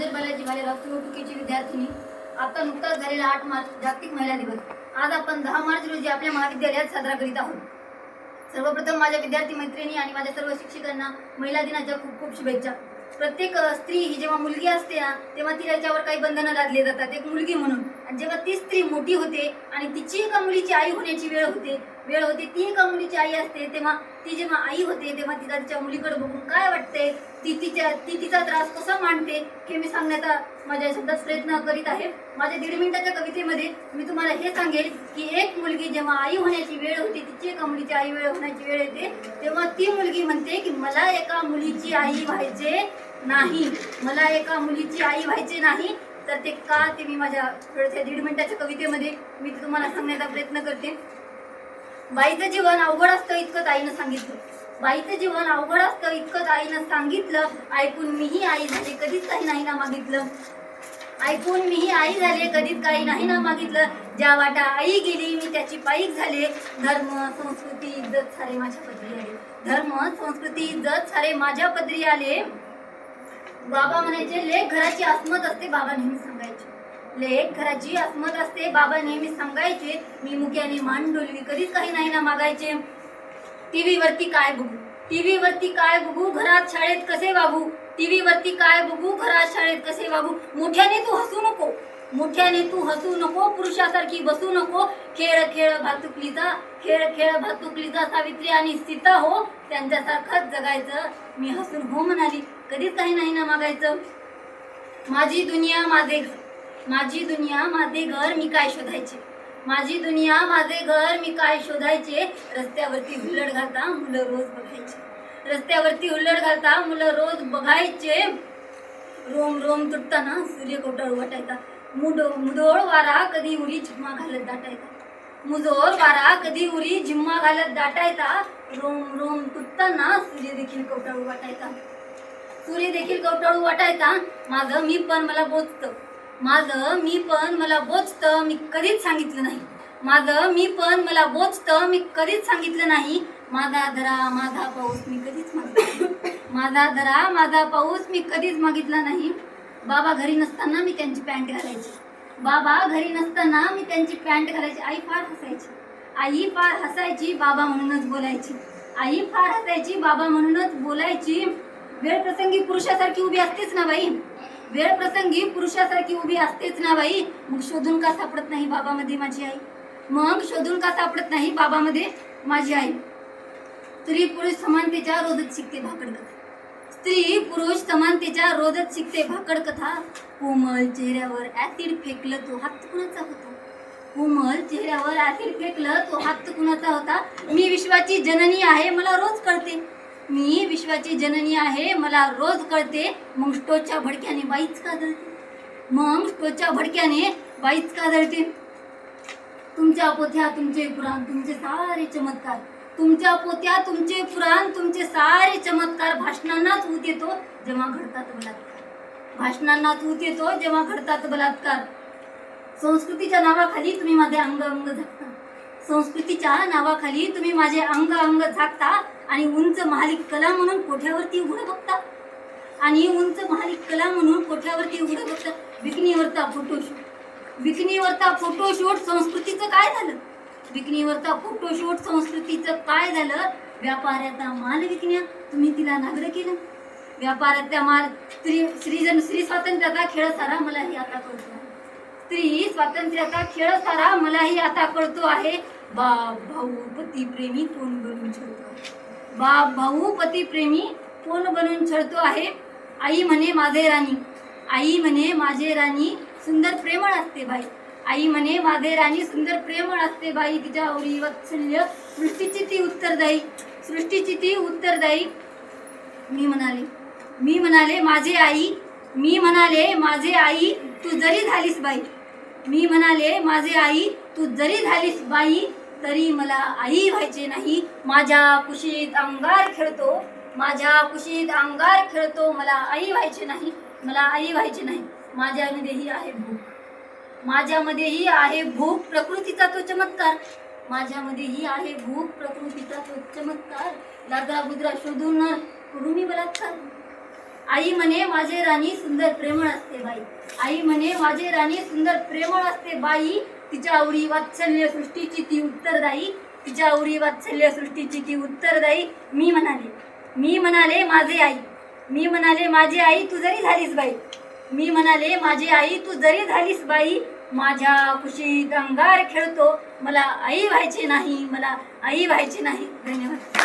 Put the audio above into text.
अंजल बालाजी भालेराव चुकीची विद्यार्थिनी. आता नुकताच झालेला 8 मार्च जागतिक महिला दिवस आज आपण 10 मार्च रोजी आपल्या महाविद्यालयात साजरा करीत आहोत. सर्वप्रथम माझ्या विद्यार्थी मैत्रिणी आणि माझ्या सर्व शिक्षकांना महिला दिनाच्या खूप खूप शुभेच्छा. प्रत्येक स्त्री ही जेव्हा मुलगी असते ना तेव्हा तिच्यावर काही बंधनं लादली जातात एक मुलगी म्हणून. आणि जेव्हा ती स्त्री मोठी होते आणि तिची एका मुलीची आई होण्याची वेळ होते ती एका मुलीची आई असते, तेव्हा ती जेव्हा आई होते तेव्हा तिला तिच्या मुलीकडे बघून काय वाटते, ती तिचा त्रास कसा मांडते हे मी सांगण्याचा माझ्या शब्दात प्रयत्न करीत आहे. माझ्या 1.5 मिनिटाच्या कवितेमध्ये मी तुम्हाला हे सांगेल की एक मुलगी जेव्हा आई होण्याची वेळ होते, तिची एका मुलीची आई होण्याची वेळ येते, तेव्हा ती मुलगी म्हणते की मला एका मुलीची आई व्हायचे नाही, मला एका मुलीची आई व्हायचे नाही. तर ते का ते मी माझ्या 1.5 मिनिटाच्या कवितेमध्ये मी तुम्हाला सांगण्याचा प्रयत्न करते. बाईचं जीवन अवघड असतं इतकंच आईनं सांगितलं. बाईचं जीवन अवघड असतं इतकंच आईनं सांगितलं. ऐकून मीही आई झाले कधीच काही नाही ना मागितलं. ऐकून मीही आई झाले कधीच काही नाही ना मागितलं. ज्या वाटा आई गेली मी त्याची पायीक झाले. धर्म संस्कृती इज्जत सारे माझ्या पदरी आले. धर्म संस्कृती इज्जत सारे माझ्या पदरी आले. बाबा म्हणायचे लेख घराची अस्मत असते, बाबा नेहमी सांगायचे. लेख घराची अस्मत असते, बाबा नेहमी सांगायचे. मी मुक्याने मान डोलवी कधीच काही नाही ना मागायचे. टीव्ही वरती काय बघू घरात शाळेत कसे वागू. टीव्ही वरती काय बघू घरात शाळेत कसे वागू. मोठ्याने तू हसू नको पुरुषासारखी बसू नको. खेळ भातुकलीचा सावित्री आणि सीता हो, त्यांच्यासारखंच जगायचं. मी हसून हो म्हणाली कधीच काही नाही ना मागायचं. माझी दुनिया माझे घर मी काय शोधायचे. माझी दुनिया माझे घर मी काय शोधायचे. रस्त्यावरती हुल्लड घालता मुलं रोज बघायचे. रोम तुटताना सूर्य कोटाळू वाटायचा. मुदोळ वारा कधी उरी झिम्मा घालत दाटायचा. रोम तुटताना सूर्य देखील कवटाळू वाटायचा. माझं मी पण मला बोचतं मी कधीच सांगितलं नाही. माझा धरा माझा पाऊस मी कधीच मागितला नाही. बाबा घरी नसताना मी त्यांची पॅन्ट घालायची. आई फार हसायची बाबा म्हणूनच बोलायची. वेळ प्रसंगी पुरुषासारखी उभी असतेच ना बाई. मग शोधून का सापडत नाही बाबामध्ये माझी आई. स्त्री पुरुष समानतेच्या रोजच शिकते भाकड कथा. कोमल चेहऱ्यावर ऍसिड फेकलं तो हात कुणाचा होता. मी विश्वाची जननी आहे मला रोज कळते. मग स्टोच्या भडक्याने बाईच का जळते. तुमच्या पोथ्या तुमचे पुराण तुमचे सारे चमत्कार भाषणांनाच ऊत येतो जेव्हा घडतात बलात्कार. संस्कृतीच्या नावाखाली तुम्ही माझे अंग झाकता. आणि उंच महालिक कला म्हणून कोठ्यावरती उघडं बघता. विकनीवरता फोटोशूट संस्कृतीचं काय झालं. व्यापाऱ्याचा माल विकण्या तुम्ही तिला नागडं केलं. स्त्री स्वातंत्र्याचा खेळ सारा मलाही आता कळतो आहे. बाप भाऊ पती प्रेमी कोण बनून छळतो आहे. आई म्हणे माझे राणी सुंदर प्रेमळ असते बाई. तिच्या आवडी वात्सल्य सृष्टीची ती उत्तरदायी. मी म्हणाले माझे आई तू जरी झालीस बाई तरी मला आई व्हायचे नाही. माझ्या कुशीत अंगार खेळतो मला आई व्हायचे नाही. माझ्यामध्येही आहे भूक प्रकृतीचा तो चमत्कार. लाजरा बुजरा शोधून करू मी बलात्कार. आई म्हणे माझे राणी सुंदर प्रेमळ असते बाई. आई म्हणे माझे राणी सुंदर प्रेमळ असते बाई. तिच्या आवडी वात्सल्य सृष्टीची ती उत्तरदायी. तिच्या आवडी वात्सल्य सृष्टीची ती उत्तरदायी. मी म्हणाले माझे आई. मी म्हणाले माझी आई तू जरी झालीस बाई. मी म्हणाले माझी आई तू जरी झालीस बाई. माझ्या कुशीत अंगार खेळतो. मला आई व्हायचे नाही. मला आई व्हायचे नाही. धन्यवाद.